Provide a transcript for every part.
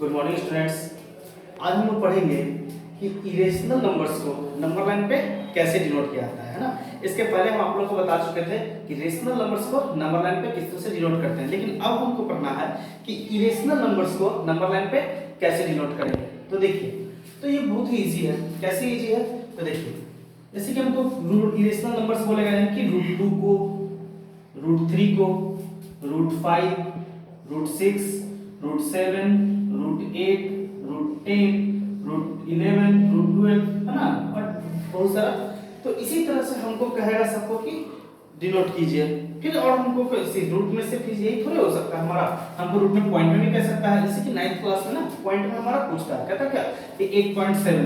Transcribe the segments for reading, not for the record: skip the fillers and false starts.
Good morning students. आज हम लोग पढ़ेंगे कि इरेशनल नंबर्स को नंबर लाइन पे कैसे डिनोट किया जाता है ना। इसके पहले हम आप लोगों को बता चुके थे कि रेशनल नंबर्स को नंबर लाइन पे किस तरह से डिनोट करते हैं, लेकिन अब हमको पढ़ना है कि इरेशनल नंबर्स को नंबर लाइन पे कैसे डिनोट करेंगे। तो देखिए, तो ये बहुत ही ईजी है। कैसे ईजी है तो देखिए, जैसे कि हमको इरेशनल नंबर्स बोले गए हैं कि √2 को, √3 को, √5, √6, √7, √8, √10, √11, √12 है ना, और बहुत सारा। तो इसी तरह से हमको कहेगा सबको कि डिनोट कीजिए। फिर और हमको इसी रूट में से फिर यही थोड़े हो सकता है हमारा, हमको रूट में पॉइंट में भी कह सकता है। जैसे कि 9th क्लास में ना पॉइंट में हमारा पूछता है, कहता क्या कि 8.7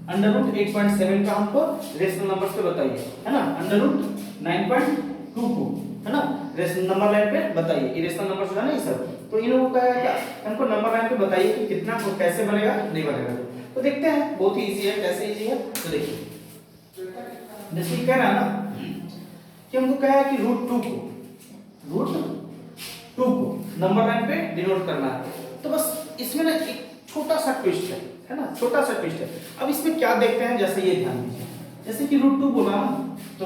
√8.7 का हमको रेशनल नंबर्स पे बताइए, है ना। √9.2 को, है ना, रेशनल नंबर लाइन पे बताइए। इरेशनल नंबर्स जो है ना ये सब, तो इन लोगों का क्या, हमको नंबर लाइन पे बताइए कि कितना कैसे बनेगा, नहीं बनेगा। तो देखते हैं, बहुत ही इजी है। कैसे इजी है तो देखिए, जैसे कह रहा है ना कि हमको कहा है कि √2 को नंबर लाइन पे डिनोट करना है। तो बस इसमें ना एक छोटा सा ट्विस्ट है ना, छोटा सा ट्विस्ट है। अब इसमें क्या देखते हैं, जैसे ये ध्यान दीजिए, जैसे कि √2 बोला तो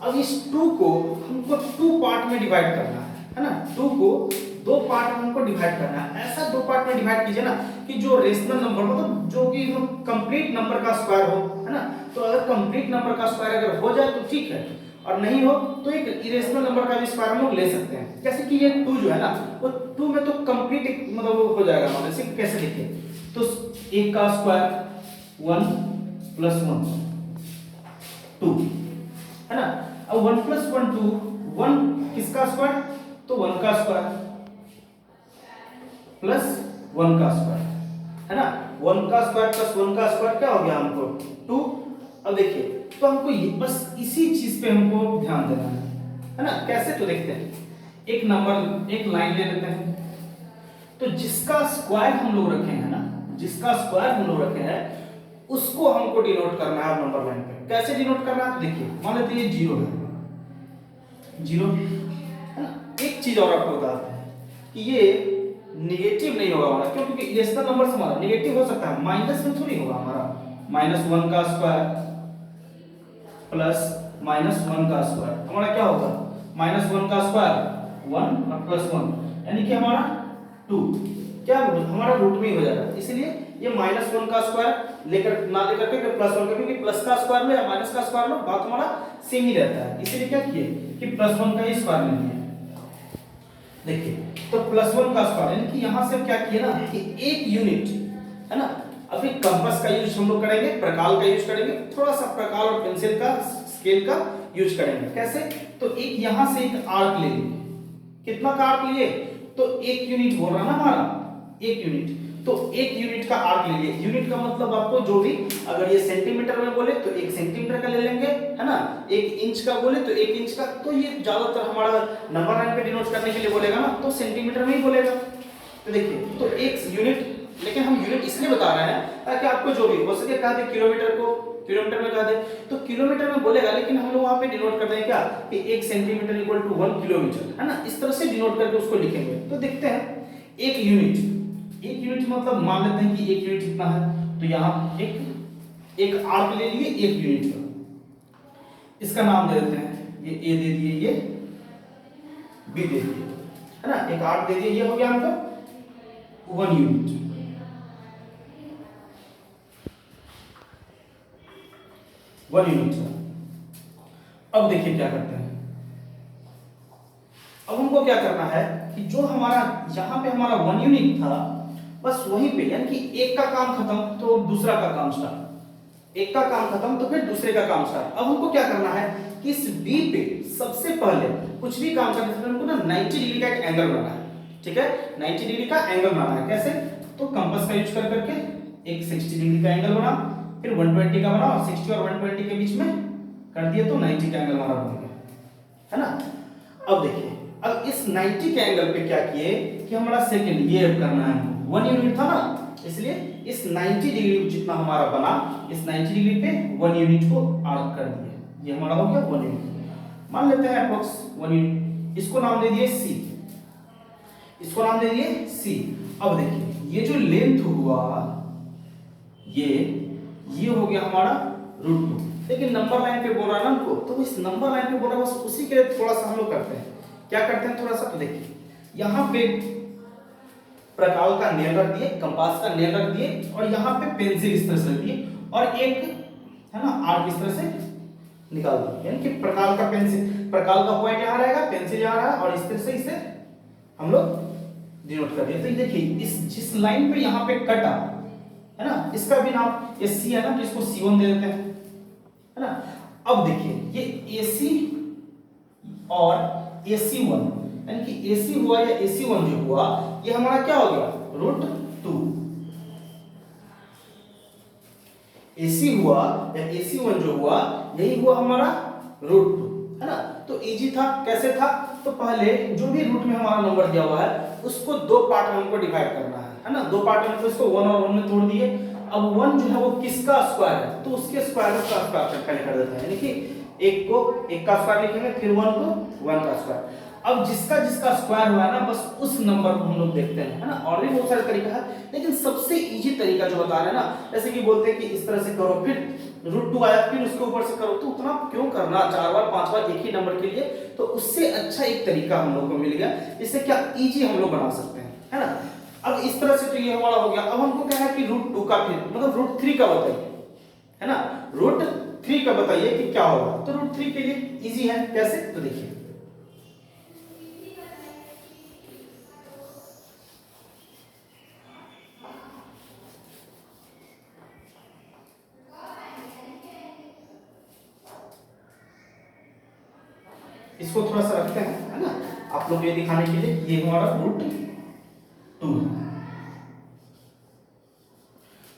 अब इस 2 को हमको 2 पार्ट में डिवाइड करना है ना। 2 को 2 पार्ट में हमको डिवाइड करना है। ऐसा 2 पार्ट में डिवाइड कीजिए ना कि जो रेशनल नंबर मतलब जो कि कंप्लीट नंबर का स्क्वायर हो, है ना। तो अगर कंप्लीट नंबर का स्क्वायर अगर हो जाए तो ठीक है, और नहीं हो तो एक इरेशनल नंबर का भी स्क्वायर हम लोग ले सकते हैं। जैसे कि ये 2 जो है ना, वो 2 में तो कंप्लीट मतलब हो जाएगा। मान लीजिए कैसे लिखिए, तो 1 का स्क्वायर 1 + 1 2, है ना। अब 1 + 1 2, 1 किसका स्क्वायर, तो 1 का स्क्वायर प्लस 1 का स्क्वायर, है ना। 1 का स्क्वायर प्लस 1 का स्क्वायर क्या हो गया हमको 2। अब देखिए, तो हमको ये बस इसी चीज पे हमको ध्यान देना है ना। कैसे तो देखते हैं, एक नंबर एक लाइन ले लेते हैं। तो जिसका स्क्वायर हम लोग रखे हैं ना, जिसका स्क्वायर हम लोग रखे हैं उसको हमको डिनोट करना है नंबर लाइन पे। कैसे डिनोट करना है देखिए, मान लेते हैं 0 है, 0 है ना। एक चीज और आपको बताते हैं कि ये नेगेटिव नहीं होगा हमारा, क्योंकि इरेशनल नंबर हमारा नेगेटिव हो सकता है, माइनस में थोड़ी होगा हमारा। -1 का स्क्वायर प्लस -1 का स्क्वायर हमारा क्या होगा, -1 का स्क्वायर 1 और +1 यानी कि हमारा 2 क्या हमारा रूट में ही हो जाएगा। इसलिए ये -1 का स्क्वायर लेकर ना लेकर के +1 का, क्योंकि प्लस का स्क्वायर लो या माइनस का स्क्वायर लो बात हमारा सेम ही रहता है। इसीलिए क्या किए कि +1 का ही स्क्वायर ले लिए। देखिए, तो +1 का स्क्वायर यानी कि यहां से क्या किए ना कि 1 यूनिट, है ना। अभी कंपास का यूज हम लोग करेंगे, प्रकाल का यूज करेंगे, थोड़ा सा प्रकाल और पेंसिल का स्केल का यूज करेंगे। कैसे, तो एक यहां से एक आर्क ले लिए। कितना का आर्क लिए, तो 1 यूनिट बोल रहा ना हमारा, 1 यूनिट, तो 1 यूनिट का आर्क ले लिए। यूनिट का मतलब आपको जो भी, अगर ये सेंटीमीटर में बोले तो 1 सेंटीमीटर का ले लेंगे, है ना। 1 इंच का बोले तो 1 इंच का। तो ये ज्यादातर हमारा नंबर लाइन पे डिनोट करने के लिए बोलेगा ना, तो सेंटीमीटर में ही बोलेगा। तो देखिए, तो 1 यूनिट, लेकिन हम यूनिट इसलिए बता रहे हैं ताकि आपको जो भी हो सके कह दे, किलोमीटर को किलोमीटर में कह दे तो किलोमीटर में बोलेगा, लेकिन हम लोग वहां पे डिनोट कर देंगे क्या कि 1 सेंटीमीटर = 1 किलोमीटर, है ना। इस तरह से डिनोट करके उसको लिखेंगे। तो देखते हैं, 1 यूनिट मतलब मान लेते हैं कि 1 यूनिट कितना है, तो यहाँ एक आर्क ले लिए 1 यूनिट का। इसका नाम दे देते हैं, ये ए दे दिए, ये बी दे दिए, है ना। एक आर्क दे दिए, ये हो गया हमको 1 यूनिट। 1 यूनिट। अब देखिए क्या करते हैं, अब हमको क्या करना है कि जो हमारा यहाँ पे हमारा 1 यूनिट था, बस वहीं पे, यानी कि एक का काम खत्म तो दूसरा का काम स्टार्ट, एक का काम खत्म तो फिर दूसरे का काम स्टार्ट। अब हमको क्या करना है कि इस बी पे सबसे पहले कुछ भी काम करने से हमको ना 90 डिग्री का एक एंगल बनाना है, ठीक है। 90 डिग्री का एंगल बनाना है। कैसे, तो कंपास का यूज कर करके एक 60 डिग्री का एंगल बना, फिर 120 का बना, और 60 और 120 के बीच में कर दिए तो 90 का एंगल हमारा बन गया, है ना। अब देखिए, अब इस 90 के एंगल पे क्या किए कि हमारा सेकंड ये करना है, 1 यूनिट था ना, इसलिए इस 90 डिग्री जितना हमारा बना, इस 90 डिग्री पे 1 यूनिट को आर्क कर दिए। ये हमारा हो गया 1 यूनिट। मान लेते हैं अप्रोक्स 1 यूनिट, इसको नाम दे दिए सी। इसको नाम दे दिए सी। अब देखिए ये जो लेंथ हुआ ये हो गया हमारा √2, लेकिन नंबर लाइन पे बोल रहा है ना हमको, तो इस नंबर लाइन पे बोल रहा है, बस उसी के लिए थोड़ा सा हम लोग करते हैं। क्या करते हैं थोड़ा सा, तो देखिए यहाँ पे प्रकाल का नेल रख दिए, कंपास का नेल रख दिए, और यहाँ पे पेंसिल इस तरह से रख दिए, और एक है ना आर्क इस तरह से निकाल दिया, यानी कि प्रकाल का पेंसिल, प्रकाल का पॉइंट यहाँ रहेगा, पेंसिल यहाँ रहा, और इस तरह से इसे हम लोग डिनोट कर दिया। तो ये देखिए इस जिस लाइन पे यहाँ पे कटा है ना, इसका भी नाम ये सी है ना, तो इसको C1 दे देते हैं, है ना। अब देखिए ये AC और AC1, यानी कि AC हुआ या AC1 जो हुआ, ये हमारा क्या हो गया √2। AC हुआ या AC1 जो हुआ, यही हुआ हमारा √2, है ना। तो इजी था, कैसे था, तो पहले जो भी रूट में हमारा नंबर दिया हुआ है उसको दो पार्ट में हमको डिवाइड करना है ना। दो पार्ट में, तो इसको 1 और 1 में तोड़ दिए। अब 1 जो है वो किसका स्क्वायर है, तो उसके स्क्वायर का स्क्वायर पहले कर देते हैं, यानी कि एक को एक का स्क्वायर लिखेंगे, फिर 1 को 1 का स्क्वायर। अब जिसका जिसका स्क्वायर हुआ है ना, बस उस नंबर को हम लोग देखते हैं, है ना। और भी बहुत सारे तरीका है, लेकिन सबसे इजी तरीका जो बता रहे हैं ना, जैसे कि बोलते हैं कि इस तरह से करो, फिर √2 आया, फिर उसके ऊपर से करो, तो उतना क्यों करना 4 बार 5 बार एक ही नंबर के लिए। तो उससे अच्छा एक तरीका हम लोग को मिल गया, इससे क्या इजी हम लोग बना सकते हैं, है ना। अब इस तरह से तो ये हमारा हो गया। अब हमको क्या है कि √2 का फिर मतलब √3 का बताइए, है ना। √3 का बताइए कि क्या होगा, तो √3 के लिए इजी है, कैसे, तो देखिए इसको थोड़ा सा रखते हैं, है ना, आप लोग ये दिखाने के लिए। ये हमारा √2 है।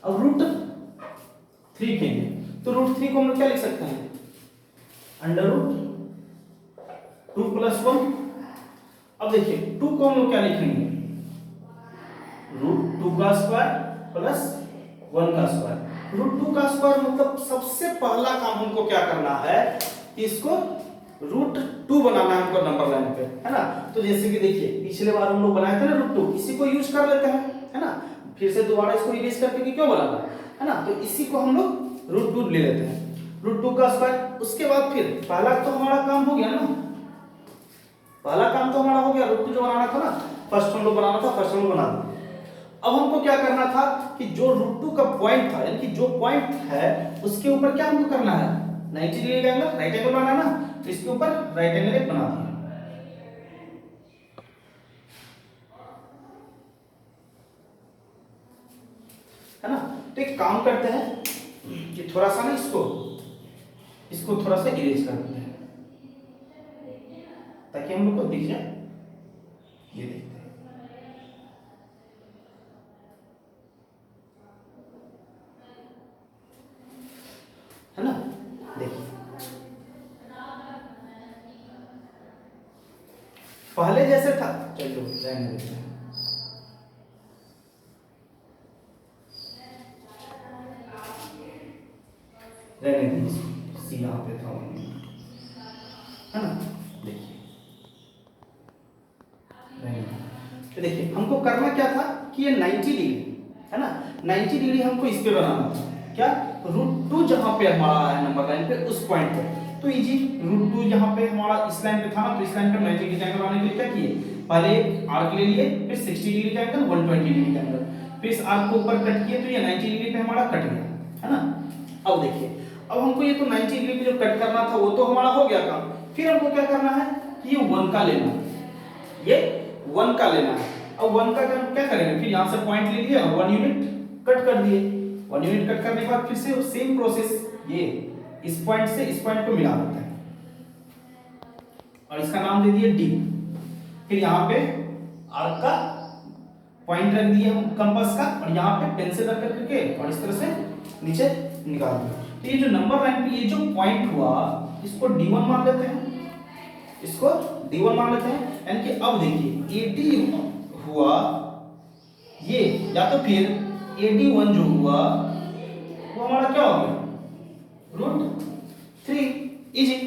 अब √3 के लिए, तो √3 को हम लोग क्या लिख सकते हैं, √2 + 1। अब देखिए 2 को हम लोग क्या लिखेंगे, √2 का स्क्वायर प्लस 1 का स्क्वायर। √2 का स्क्वायर मतलब सबसे पहला काम हमको क्या करना है, इसको √2 बनाना है हमको नंबर लाइन पे, है ना। तो जैसे कि देखिए पिछले बार हम लोग बनाए थे ना √2, इसी को यूज कर लेते हैं, है ना। फिर से दोबारा इसको इरेज करके क्यों बनाना, है ना। तो इसी को हम लोग √2 ले लेते हैं, √2 का स्क्वायर। उसके बाद फिर पहला तो हमारा काम हो गया ना, पहला काम तो हमारा हो गया, √2 जो बनाना था ना, फर्स्ट हम लोग बनाना था, फर्स्ट हम लोग बना दिया। अब हमको क्या करना था कि जो √2 का पॉइंट था, यानी कि जो पॉइंट है उसके ऊपर क्या हमको करना है, 90 डिग्री का एंगल, राइट एंगल बनाना ना, तो इसके ऊपर राइट एंगल एक बना दिया, है ना। तो एक काम करते हैं कि थोड़ा सा ना इसको थोड़ा सा इरेज कर देते हैं, ताकि हम लोग को दिख जाए। ये देखते हैं, है ना, देखिए पहले जैसे था, चलो रहने देते हैं, रहने दीजिए, सी यहाँ पे था, है ना। देखिए तो देखिए हमको करना क्या था कि ये 90 डिग्री, है ना, 90 डिग्री हमको इस पे बनाना था, क्या, √2 जहां पे हमारा है नंबर लाइन पे उस पॉइंट पे। तो इजी, √2 यहाँ पे हमारा इस लाइन पे था ना, तो इस लाइन पे 90 डिग्री का एंगल बनाने के लिए क्या किए, पहले एक आर्क ले लिए, फिर 60 डिग्री का एंगल, 120 डिग्री का एंगल, फिर इस आर्क को ऊपर कट किए, तो ये 90 डिग्री पे हमारा कट गया, है ना। अब देखिए अब हमको ये तो 90 डिग्री पे जो कट करना था वो तो हमारा हो गया काम। फिर हमको क्या करना है कि ये 1 का लेना है, ये 1 का लेना है। अब 1 का क्या करेंगे, फिर यहाँ से पॉइंट ले लिया, 1 यूनिट कट कर दिए, 1 यूनिट कट करने के बाद फिर से सेम प्रोसेस, ये इस पॉइंट से इस पॉइंट को मिला देते हैं और इसका नाम दे दिए डी। फिर यहाँ पे आर्क का पॉइंट रख दिए हम कंपास का, और यहाँ पे पेंसिल रख करके और इस तरह से नीचे निकाल दिया। तो ये जो नंबर लाइन पे ये जो पॉइंट हुआ, इसको D1 मान लेते हैं, इसको D1 मान लेते हैं, यानी कि अब देखिए AD हुआ ये, या तो फिर AD1 जो हुआ वो हमारा क्या हो गया, √3, इजी।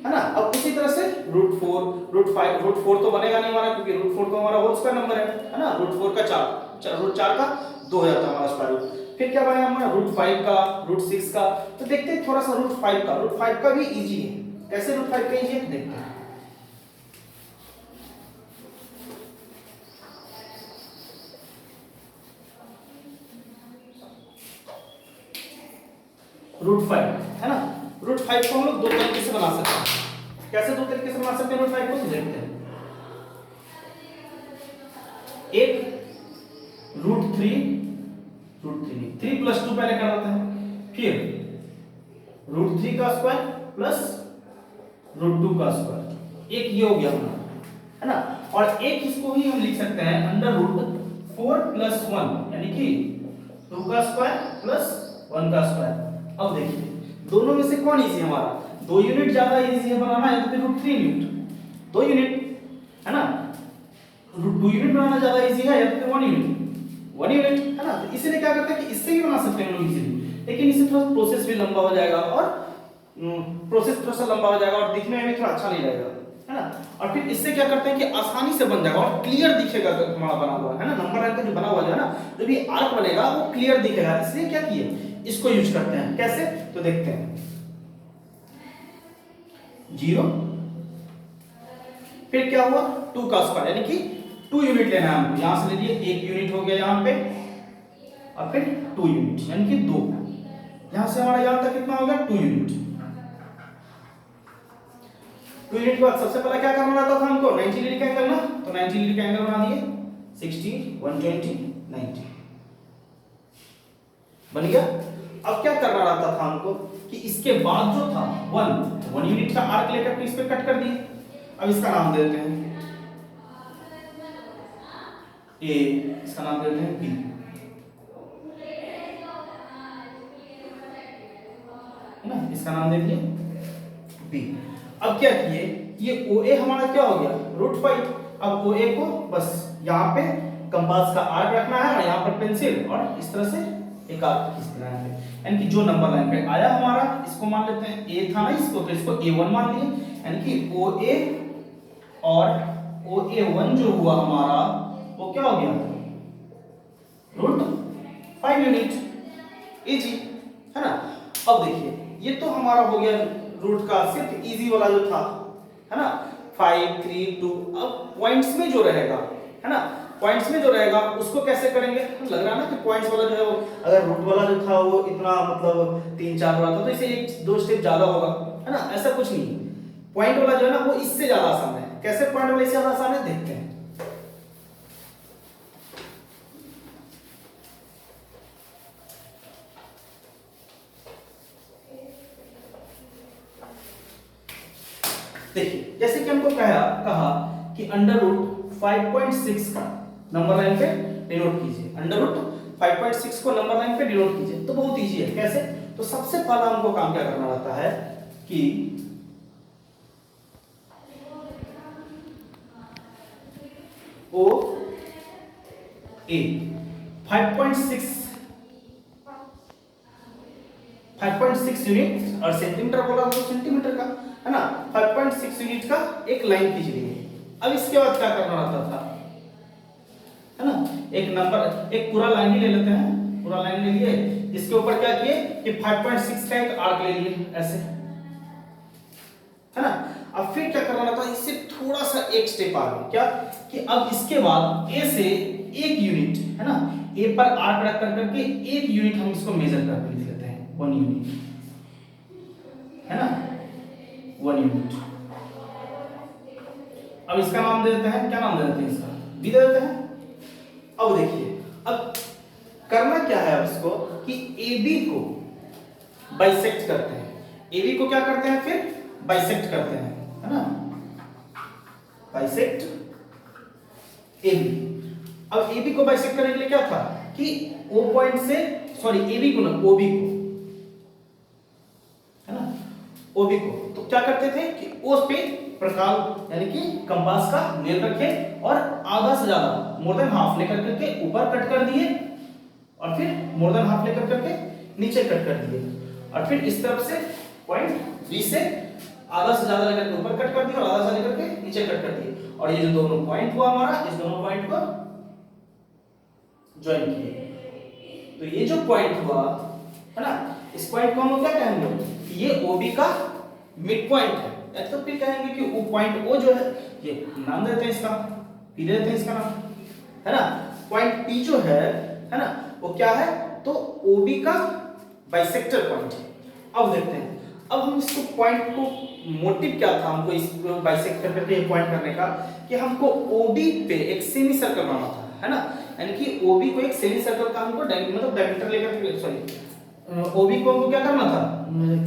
है ना। अब उसी तरह से √4 √5 √4 तो बनेगा नहीं हमारा, क्योंकि √4 तो हमारा होल स्क्वायर नंबर है ना। √4 का 4 √4 का 2 हो जाता है हमारा स्क्वायर रूट। फिर क्या बनेगा हमारा √5 का √6 का। तो देखते हैं थोड़ा सा √5 का भी इजी है। कैसे √5 का इजी है देखते हैं। √5 है ना। √5 को हम लोग दो तरीके से बना सकते हैं। कैसे दो तरीके से बना सकते हैं √5 को, तो देखते हैं। एक √3 3 + 2 पहले कर देते हैं, फिर √3 का स्क्वायर प्लस √2 का स्क्वायर। एक ये हो गया हमारा, है ना। और एक इसको ही हम लिख सकते हैं √4 + 1 यानी कि 2 का स्क्वायर प्लस 1 का स्क्वायर। अब देखिए दोनों में से कौन इजी है हमारा, 2 यूनिट ज्यादा इजी है बनाना है, तो फिर √3 यूनिट 2 यूनिट है ना। 2 यूनिट बनाना ज्यादा इजी है या फिर 1 यूनिट है ना। तो इसीलिए क्या करते हैं कि इससे भी बना सकते हैं हम लोग इजीली, लेकिन इससे थोड़ा प्रोसेस भी लंबा हो जाएगा और प्रोसेस थोड़ा सा लंबा हो जाएगा और दिखने में भी थोड़ा अच्छा नहीं लगेगा, है ना। और फिर इससे क्या करते हैं कि आसानी से बन जाएगा और क्लियर दिखेगा हमारा बना हुआ, है ना। नंबर लाइन का जो बना हुआ है ना, जो भी आर्क बनेगा वो क्लियर दिखेगा। इसलिए क्या किए, इसको यूज करते हैं। कैसे, तो देखते हैं। 0 फिर क्या हुआ 2 का स्क्वायर यानी कि 2 यूनिट लेना है हमको। यहां से ले लिए 1 यूनिट हो गया यहां पे, और फिर 2 यूनिट यानी कि 2। यहां से हमारा यहां तक कितना हो गया 2 यूनिट। 2 यूनिट के बाद सबसे पहले क्या करना रहता था हमको 90 डिग्री का एंगल ना, तो 90 डिग्री का एंगल बना दिए 60 120 90 बन गया। अब क्या करना रहता था हमको कि इसके बाद जो था 1 यूनिट का आर्क लेकर के इस पे कट कर दिए। अब इसका नाम दे देते हैं ए, इसका नाम दे देते हैं बी, है ना। इसका नाम दे दिए बी। अब क्या किए, ये OA हमारा क्या हो गया √5। अब OA को बस यहाँ पे कंपास का आर्क रखना है और यहाँ पर पेंसिल और इस तरह से एक आर्क खींच देना है। यानी कि जो नंबर लाइन पे आया हमारा, इसको मान लेते हैं A था ना इसको, तो इसको A1 मान लिए। यानी कि OA और OA1 जो हुआ हमारा वो क्या हो गया √5 यूनिट। इजी है ना। अब देखिए ये तो हमारा हो गया रूट का सिर्फ इजी वाला जो था, है ना 5 3 2। अब पॉइंट्स में जो रहेगा, है ना, पॉइंट्स में जो रहेगा उसको कैसे करेंगे। लग रहा है ना कि पॉइंट्स वाला जो है वो, अगर रूट वाला जो था वो इतना मतलब 3 4 वाला था, तो इसे 1 2 स्टेप ज्यादा होगा, है ना। ऐसा कुछ नहीं, पॉइंट वाला जो है ना वो इससे ज्यादा आसान है। कैसे पॉइंट वाला इससे ज्यादा आसान है देखते हैं। देखिए जैसे कि हमको कहा कि √5.6 का नंबर लाइन पे डिनोट कीजिए। √5.6 को नंबर लाइन पे डिनोट कीजिए, तो बहुत इजी है। कैसे, तो सबसे पहला हमको काम क्या करना रहता है कि ओ ए 5.6 यूनिट और सेंटीमीटर बोला तो सेंटीमीटर का, है ना। 5.6 यूनिट का एक लाइन खींच ली। अब इसके बाद क्या करना रहता था, है ना, एक नंबर एक पूरा लाइन ही ले लेते हैं। पूरा लाइन ले लिए, इसके ऊपर क्या किए कि 5.6 का एक आर्क ले लिए ऐसे, है ना। अब फिर क्या करना रहता है, इससे थोड़ा सा एक स्टेप आगे, क्या कि अब इसके बाद ए से 1 यूनिट, है ना, ए पर आर्क रख करके 1 यूनिट हम इसको मेजर करके लिख लेते हैं 1 यूनिट, है ना 1 यूनिट। अब इसका नाम दे देते हैं, क्या नाम दे देते हैं इसका, बी दे देते हैं। अब देखिए अब करना क्या है, अब इसको कि AB को बाइसेक्ट करते हैं। AB को क्या करते हैं, फिर बाइसेक्ट करते हैं, है ना, बाइसेक्ट AB। अब AB को बाइसेक्ट करने के लिए क्या था कि O पॉइंट से, सॉरी AB को ना OB को, है ना, OB को, तो क्या करते थे कि O पे प्रकाल यानी कि कंपास का नेल रखे और आधा से ज्यादा मोर देन हाफ लेकर करके ऊपर कट कर दिए और फिर मोर देन हाफ लेकर करके नीचे कट कर दिए और फिर इस तरफ से पॉइंट B से आधा से ज्यादा लेकर के ऊपर कट कर दिया और आधा से लेकर के नीचे कट कर दिए, और ये जो दोनों पॉइंट हुआ हमारा, इस दोनों पॉइंट को ज्वाइन किए। तो ये जो पॉइंट हुआ है ना, इस पॉइंट को हम क्या कहेंगे, ये OB का मिड पॉइंट है, या तो फिर कहेंगे कि वो पॉइंट O जो है, ये नाम देते हैं इसका, P देते हैं इसका नाम, है ना। पॉइंट P जो है ना, वो क्या है, तो OB का बाइसेक्टर पॉइंट है। अब देखते हैं, अब हम इसको पॉइंट को, मोटिव क्या था हमको इस बाइसेक्टर करके ये पॉइंट करने का, कि हमको OB पे एक सेमी सर्कल बनाना था, है ना। यानी कि OB को एक सेमी सर्कल का हमको मतलब डायमीटर लेकर, सॉरी OB को हमको क्या करना था,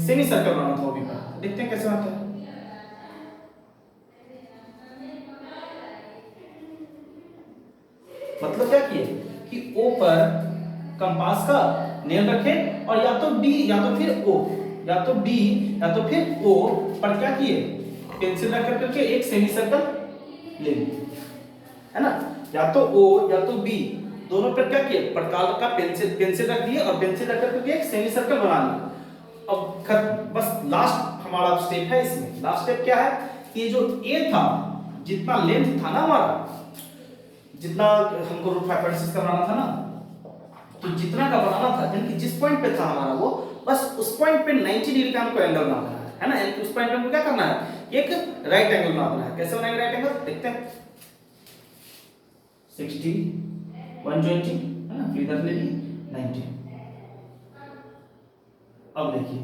सेमी सर्कल बनाना था OB पर। देखते हैं कैसे बनता है। मतलब क्या किए कि O पर कंपास का नेल रखे, और या तो D या तो फिर O, या तो D या तो फिर O पर क्या किए, पेंसिल रख करके एक सेमी सर्कल ले लिए, है ना। या तो O या तो B, दोनों पर क्या किए, प्रकार का पेंसिल रख दिए और पेंसिल रख करके एक सेमी सर्कल बना लिया। अब बस लास्ट हमारा स्टेप है इसमें। लास्ट स्टेप क्या है कि ये जो A था, जितना लेंथ था ना हमारा, जितना हमको रूट 5.6 का बनाना था ना, तो जितना का बनाना था, यानी कि जिस पॉइंट पे था हमारा वो, बस उस पॉइंट पे 90 डिग्री का हमको एंगल बनाना है ना। यानी कि उस पॉइंट पे हमको क्या करना है, एक राइट एंगल बनाना है। कैसे बनाएंगे राइट एंगल, देखते हैं। 60 120 है ना, इधर ले लिए 90। अब देखिए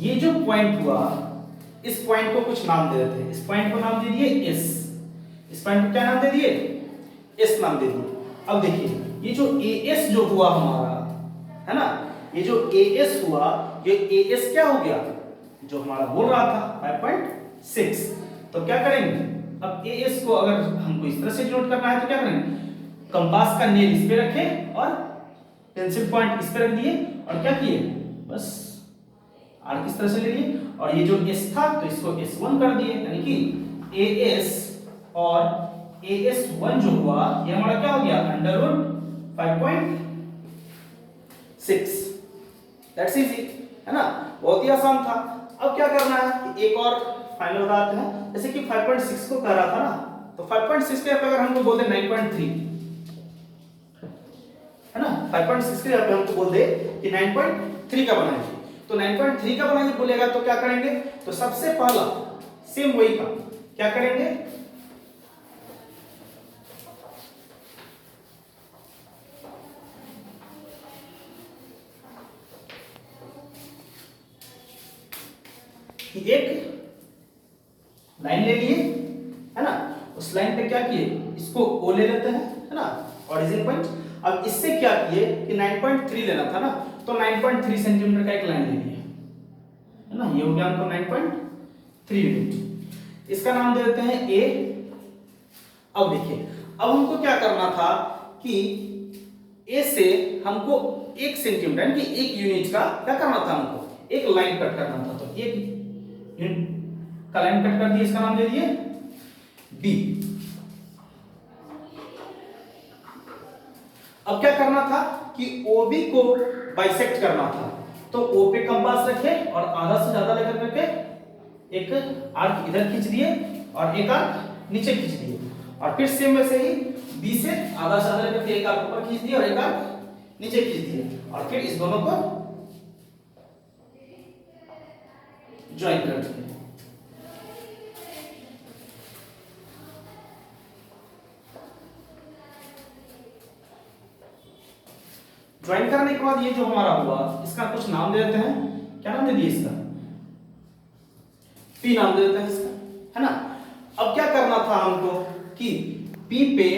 ये जो पॉइंट हुआ, इस पॉइंट को कुछ नाम दे देते हैं। इस पॉइंट को नाम दे दिए S, इस पॉइंट को क्या नाम दे दिए, S नाम दे दिए। अब देखिए ये जो AS जो हुआ हमारा, है ना, ये जो AS हुआ, ये AS क्या हो गया, जो हमारा बोल रहा था 5.6। तो क्या करेंगे, अब AS को अगर हमको इस तरह से नोट करना है तो क्या करेंगे, कंपास का नेल इस पे रखें और पेंसिल पॉइंट इस पे रख दिए, और क्या किए, बस आर्क इस तरह से ले लिए, और ये जो S था तो इसको S1 कर दिए, यानी कि AS और AS1 जो हुआ, ये हमारा क्या हो गया, अंडर रूट 5.6। दैट्स इजी, है ना, बहुत ही आसान था। अब क्या करना है कि एक और फाइनल बताते हैं। जैसे कि 5.6 को कर रहा था ना, तो 5.6 के अगर हमको बोल दे 9.3, है ना, 5.6 के अगर हमको बोल दे कि 9.3 का बनाएंगे, तो 9.3 का बनाएंगे बोलेगा तो क्या करेंगे, तो सबसे पहला सेम वही काम क्या करेंगे, एक लाइन ले लिए, है ना, उस लाइन पे क्या किए, इसको O ले लेते हैं, है ना, ओरिजिन पॉइंट। अब इससे क्या किए कि 9.3 लेना था ना, तो 9.3 सेंटीमीटर का एक लाइन ले लिए, है ना, ये हो गया हमको 9.3 यूनिट। इसका नाम दे देते हैं A। अब देखिए, अब हमको क्या करना था कि A से हमको 1 सेंटीमीटर यानी कि 1 यूनिट का क्या करना था, हमको एक लाइन कट करना था। तो 1 यूनिट का लाइन कट कर दिए, इसका नाम दे दिए B। अब क्या करना था कि OB को बाइसेक्ट करना था, तो O पे कंपास रखे और आधा से ज्यादा लेकर करके एक आर्क इधर खींच दिए और एक आर्क नीचे खींच दिए, और फिर सेम वैसे ही B से आधा से ज्यादा लेकर एक आर्क ऊपर खींच दिया और एक आर्क नीचे खींच दिए, और फिर इस दोनों को ज्वाइन कर दिए। ज्वाइन करने के बाद ये जो हमारा हुआ, इसका कुछ नाम दे देते हैं। क्या नाम दे दिए इसका, P नाम दे देते हैं इसका, है ना। अब क्या करना था हमको कि P पे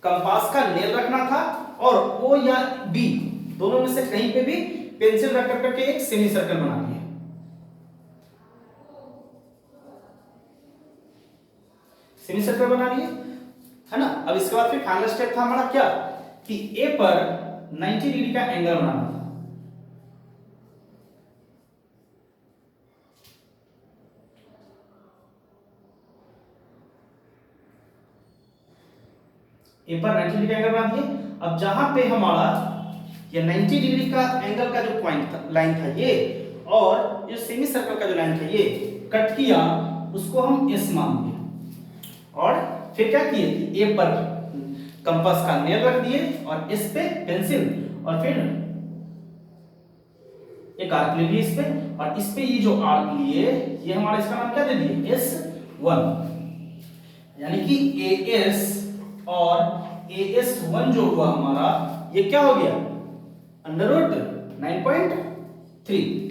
कंपास का नेल रखना था, और O या B दोनों में से कहीं पे भी पेंसिल रख करके एक सेमी सर्कल बना दिए। सेमी सर्कल बना लिए, है ना। अब इसके बाद फिर फाइनल स्टेप था हमारा क्या, कि A पर 90 डिग्री का एंगल बनाना था। A पर 90 डिग्री का एंगल बना दिए। अब जहां पे हमारा ये 90 डिग्री का एंगल का जो पॉइंट था, लाइन था ये, और ये सेमी सर्कल का जो लाइन था ये, कट किया उसको हम S मान दिए और फिर क्या किए कि A पर कंपास का नेल रख दिए और S पे पेंसिल और फिर एक आर्क ले लिए इस पे और इस पे ये जो आर्क लिए ये हमारा इसका नाम क्या दे दिए S1, यानी कि AS और AS1 जो हुआ हमारा ये क्या हो गया अंडर रूट 9.3।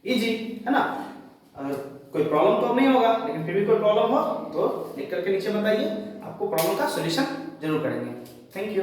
इजी है ना। अगर कोई प्रॉब्लम तो नहीं होगा, लेकिन फिर भी कोई प्रॉब्लम हो तो लिख करके नीचे बताइए, आपको प्रॉब्लम का सॉल्यूशन जरूर करेंगे। Thank you.